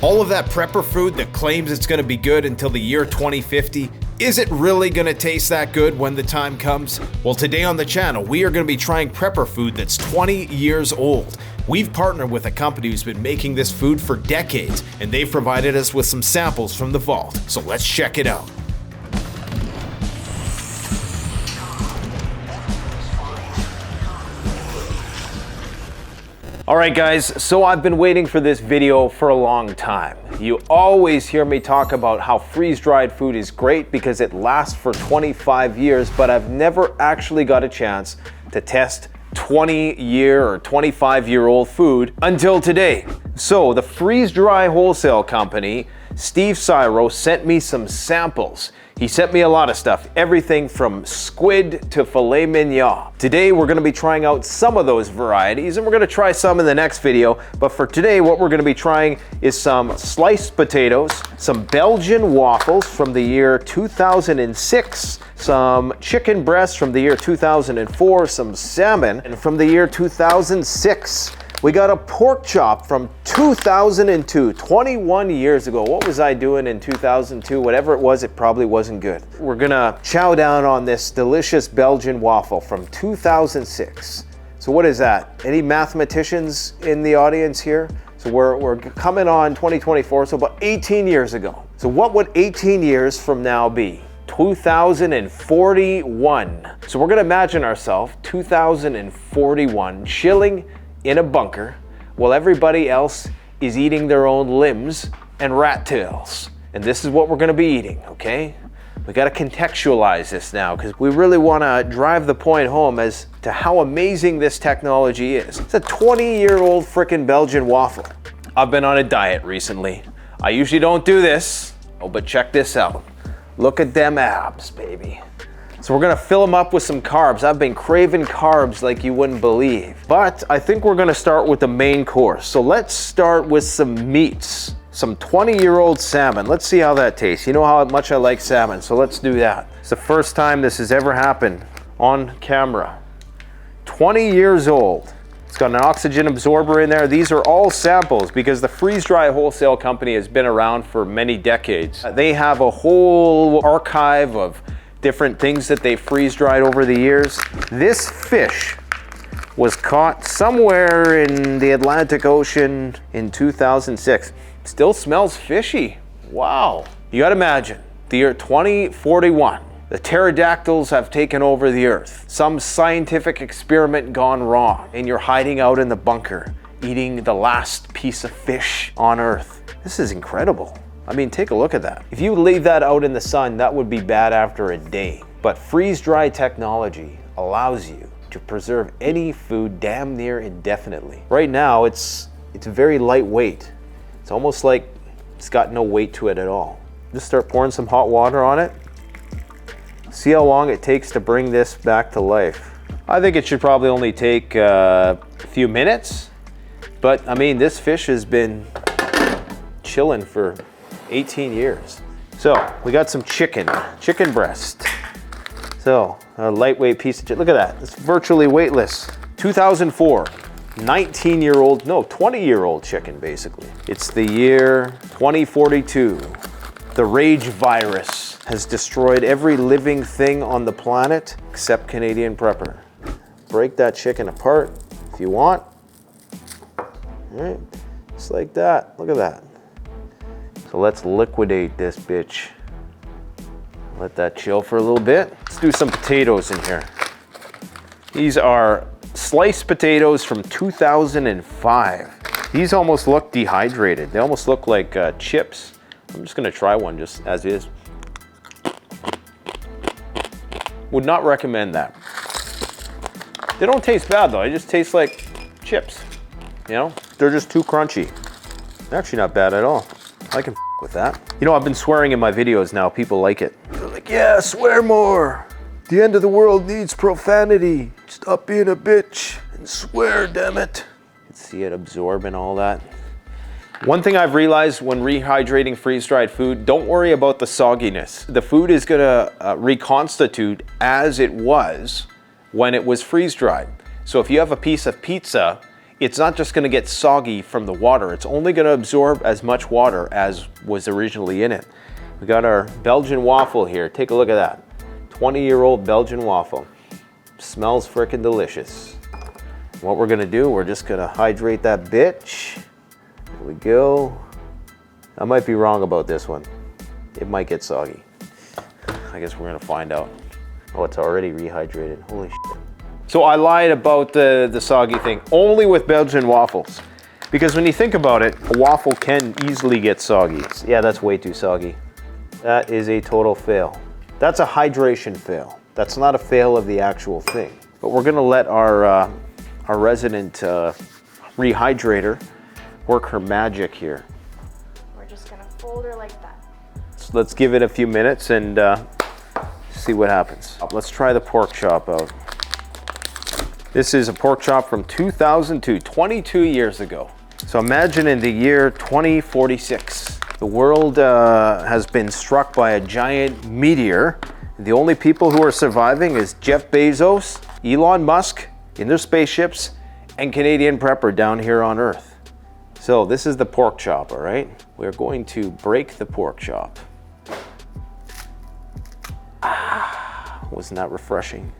All of that prepper food that claims it's going to be good until the year 2050, is it really going to taste that good when the time comes? Well, today on the channel, we are going to be trying prepper food that's 20 years old. We've partnered with a company who's been making this food for decades, and they've provided us with some samples from the vault. So let's check it out. Alright guys, so I've been waiting for this video for a long time. You always hear me talk about how freeze-dried food is great because it lasts for 25 years, but I've never actually got a chance to test 20-year or 25-year-old food until today. So the freeze-dry wholesale company, Steve Syro, sent me some samples. He sent me a lot of stuff, everything from squid to filet mignon. Today we're gonna be trying out some of those varieties and we're gonna try some in the next video. But for today, what we're gonna be trying is some sliced potatoes, some Belgian waffles from the year 2006, some chicken breasts from the year 2004, some salmon and from the year 2006. We got a pork chop from 2002, 21 years ago. What was I doing in 2002? Whatever it was, it probably wasn't good. We're gonna chow down on this delicious Belgian waffle from 2006. So what is that? Any mathematicians in the audience here? So we're coming on 2024, so about 18 years ago. So what would 18 years from now be? 2041. So we're gonna imagine ourselves 2041 chilling in a bunker while everybody else is eating their own limbs and rat tails. And this is what we're gonna be eating, okay? We gotta contextualize this now because we really wanna drive the point home as to how amazing this technology is. It's a 20-year-old frickin' Belgian waffle. I've been on a diet recently. I usually don't do this, but check this out. Look at them abs, baby. So we're gonna fill them up with some carbs. I've been craving carbs like you wouldn't believe. But I think we're gonna start with the main course. So let's start with some meats. Some 20-year-old salmon. Let's see how that tastes. You know how much I like salmon, so let's do that. It's the first time this has ever happened on camera. 20 years old. It's got an oxygen absorber in there. These are all samples because the freeze-dry wholesale company has been around for many decades. They have a whole archive of different things that they freeze-dried over the years. This fish was caught somewhere in the Atlantic Ocean in 2006. Still smells fishy. Wow. You gotta imagine, the year 2041, the pterodactyls have taken over the earth. Some scientific experiment gone wrong, and you're hiding out in the bunker, eating the last piece of fish on earth. This is incredible. I mean, take a look at that. If you leave that out in the sun, that would be bad after a day. But freeze-dry technology allows you to preserve any food damn near indefinitely. Right now, it's very lightweight. It's almost like it's got no weight to it at all. Just start pouring some hot water on it. See how long it takes to bring this back to life. I think it should probably only take a few minutes. But I mean, this fish has been chilling for 18 years. So we got some chicken breast. So a lightweight piece of chicken. Look at that, it's virtually weightless. 2004, 20-year-old chicken basically. It's the year 2042. The rage virus has destroyed every living thing on the planet except Canadian prepper. Break that chicken apart if you want. All right, just like that, look at that. So let's liquidate this bitch. Let that chill for a little bit. Let's do some potatoes in here. These are sliced potatoes from 2005. These almost look dehydrated. They almost look like chips. I'm just gonna try one just as is. Would not recommend that. They don't taste bad though. They just taste like chips. You know, they're just too crunchy. They're actually not bad at all. I can with that. You know, I've been swearing in my videos now. People like it. They're like, yeah, swear more. The end of the world needs profanity. Stop being a bitch and swear, damn it. You can see it absorbing all that. One thing I've realized when rehydrating freeze-dried food, don't worry about the sogginess. The food is gonna reconstitute as it was when it was freeze-dried. So if you have a piece of pizza it's not just gonna get soggy from the water. It's only gonna absorb as much water as was originally in it. We got our Belgian waffle here. Take a look at that. 20-year-old Belgian waffle. Smells frickin' delicious. What we're gonna do, we're just gonna hydrate that bitch. There we go. I might be wrong about this one. It might get soggy. I guess we're gonna find out. Oh, it's already rehydrated. Holy shit. So I lied about the soggy thing, only with Belgian waffles. Because when you think about it, a waffle can easily get soggy. Yeah, that's way too soggy. That is a total fail. That's a hydration fail. That's not a fail of the actual thing. But we're gonna let our resident rehydrator work her magic here. We're just gonna fold her like that. So let's give it a few minutes and see what happens. Let's try the pork chop out. This is a pork chop from 2002, 22 years ago. So imagine in the year 2046, the world has been struck by a giant meteor. The only people who are surviving is Jeff Bezos, Elon Musk in their spaceships, and Canadian Prepper down here on Earth. So this is the pork chop, all right? We're going to break the pork chop. Wasn't that refreshing?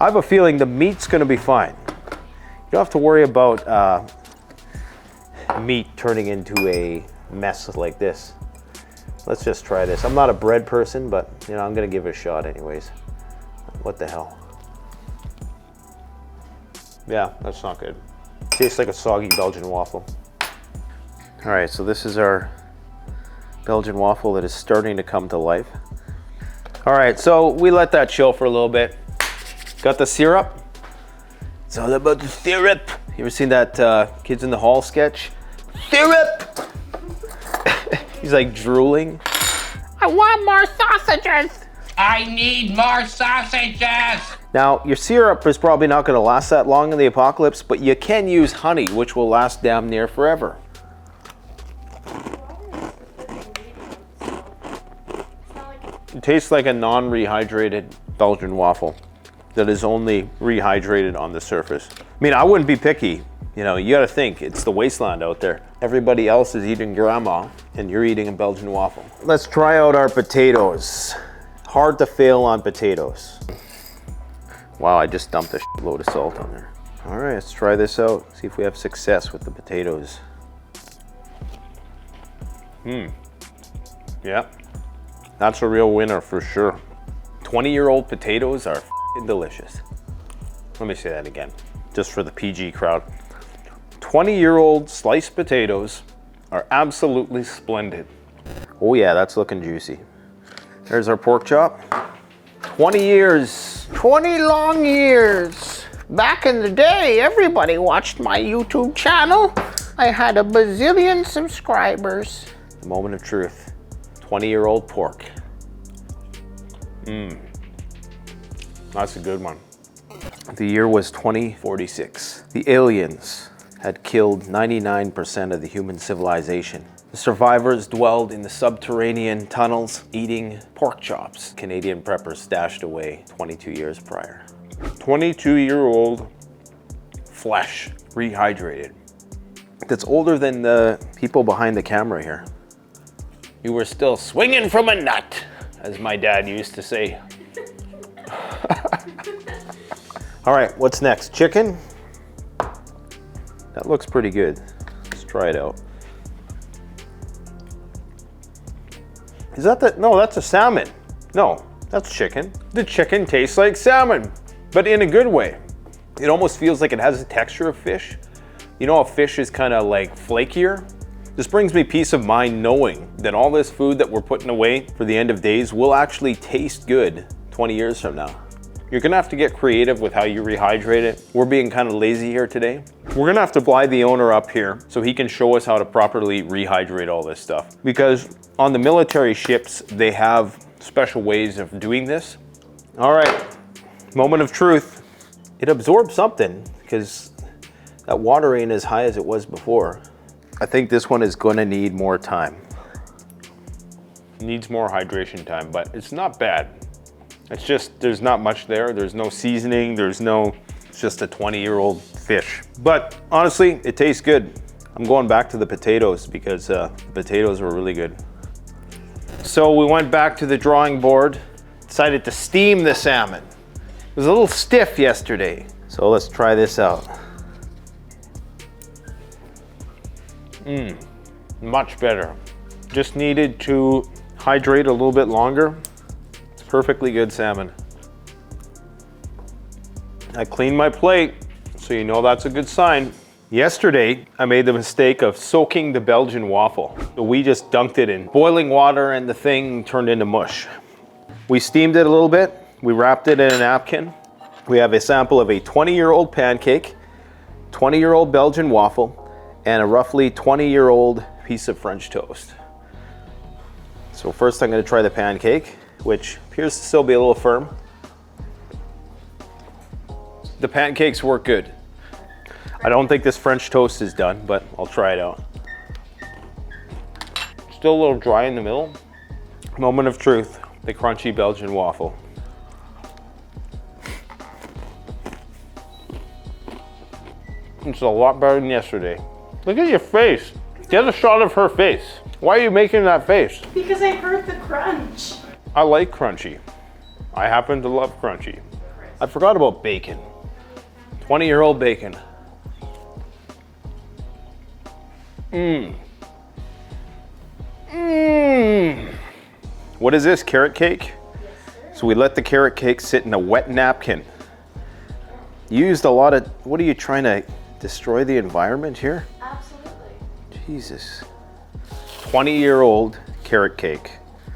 I have a feeling the meat's gonna be fine. You don't have to worry about meat turning into a mess like this. Let's just try this. I'm not a bread person, but you know, I'm gonna give it a shot anyways. What the hell? Yeah, that's not good. Tastes like a soggy Belgian waffle. All right, so this is our Belgian waffle that is starting to come to life. All right, so we let that chill for a little bit. Got the syrup. It's all about the syrup. You ever seen that Kids in the Hall sketch? Syrup! He's like drooling. I want more sausages. I need more sausages. Now, your syrup is probably not gonna last that long in the apocalypse, but you can use honey, which will last damn near forever. It tastes like a non-rehydrated Belgian waffle that is only rehydrated on the surface. I mean, I wouldn't be picky. You know, you gotta think, it's the wasteland out there. Everybody else is eating grandma, and you're eating a Belgian waffle. Let's try out our potatoes. Hard to fail on potatoes. Wow, I just dumped a load of salt on there. All right, let's try this out. See if we have success with the potatoes. Yeah, that's a real winner for sure. 20-year-old potatoes are delicious. Let me say that again, just for the PG crowd. 20-year-old sliced potatoes are absolutely splendid. Oh yeah, that's looking juicy. There's our pork chop. 20 years. 20 long years. Back in the day, everybody watched my YouTube channel. I had a bazillion subscribers. The moment of truth. 20-year-old pork. That's a good one. The year was 2046. The aliens had killed 99% of the human civilization. The survivors dwelled in the subterranean tunnels, eating pork chops Canadian preppers stashed away 22 years prior. 22-year-old flesh, rehydrated. That's older than the people behind the camera here. You were still swinging from a nut, as my dad used to say. All right, what's next? Chicken? That looks pretty good. Let's try it out. Is that the, no, that's a salmon. No, that's chicken. The chicken tastes like salmon, but in a good way. It almost feels like it has the texture of fish. You know how fish is kind of like flakier? This brings me peace of mind knowing that all this food that we're putting away for the end of days will actually taste good 20 years from now. You're gonna have to get creative with how you rehydrate it. We're being kind of lazy here today. We're gonna have to fly the owner up here so he can show us how to properly rehydrate all this stuff. Because on the military ships, they have special ways of doing this. All right, moment of truth. It absorbs something because that water ain't as high as it was before. I think this one is gonna need more time. Needs more hydration time, but it's not bad. It's just, there's not much there. There's no seasoning, it's just a 20-year-old fish. But honestly, it tastes good. I'm going back to the potatoes because the potatoes were really good. So we went back to the drawing board, decided to steam the salmon. It was a little stiff yesterday. So let's try this out. Much better. Just needed to hydrate a little bit longer. It's perfectly good salmon. I cleaned my plate, so you know that's a good sign. Yesterday, I made the mistake of soaking the Belgian waffle. So we just dunked it in boiling water and the thing turned into mush. We steamed it a little bit. We wrapped it in a napkin. We have a sample of a 20-year-old pancake, 20-year-old Belgian waffle, and a roughly 20-year-old piece of French toast. So first I'm going to try the pancake, which appears to still be a little firm. The pancakes work good. I don't think this French toast is done, but I'll try it out. Still a little dry in the middle. Moment of truth, the crunchy Belgian waffle. It's a lot better than yesterday. Look at your face. Get a shot of her face. Why are you making that face? Because I heard the crunch. I like crunchy. I happen to love crunchy. I forgot about bacon. 20-year-old bacon. What is this, carrot cake? Yes, sir. So we let the carrot cake sit in a wet napkin. You used a lot of, what are you trying to destroy the environment here? Absolutely. Jesus. 20-year-old carrot cake.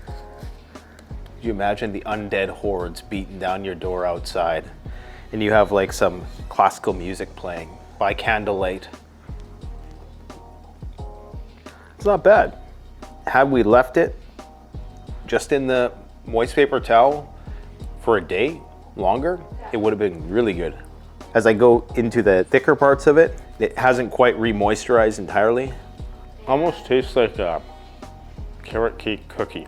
Could you imagine the undead hordes beating down your door outside and you have like some classical music playing by candlelight? It's not bad. Had we left it just in the moist paper towel for a day longer, it would have been really good. As I go into the thicker parts of it, it hasn't quite re-moisturized entirely. Almost tastes like a carrot cake cookie.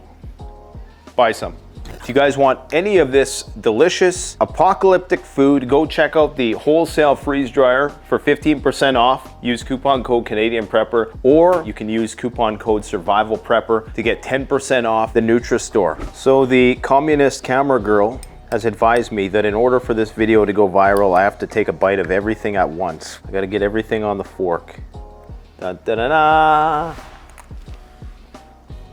Buy some. If you guys want any of this delicious apocalyptic food, go check out the wholesale freeze dryer for 15% off. Use coupon code Canadian Prepper, or you can use coupon code Survival Prepper to get 10% off the Nutri-Store. So the communist camera girl has advised me that in order for this video to go viral, I have to take a bite of everything at once. I gotta get everything on the fork. Da, da, da, da.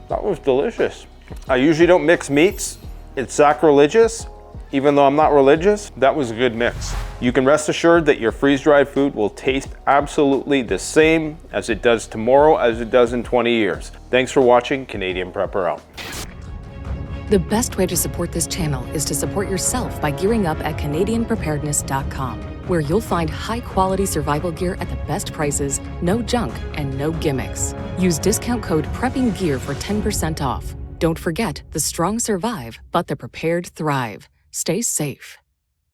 That was delicious. I usually don't mix meats. It's sacrilegious, even though I'm not religious. That was a good mix. You can rest assured that your freeze-dried food will taste absolutely the same as it does tomorrow as it does in 20 years. Thanks for watching. Canadian Prepper out. The best way to support this channel is to support yourself by gearing up at CanadianPreparedness.com, where you'll find high-quality survival gear at the best prices, no junk, and no gimmicks. Use discount code PREPPINGGEAR for 10% off. Don't forget, the strong survive, but the prepared thrive. Stay safe.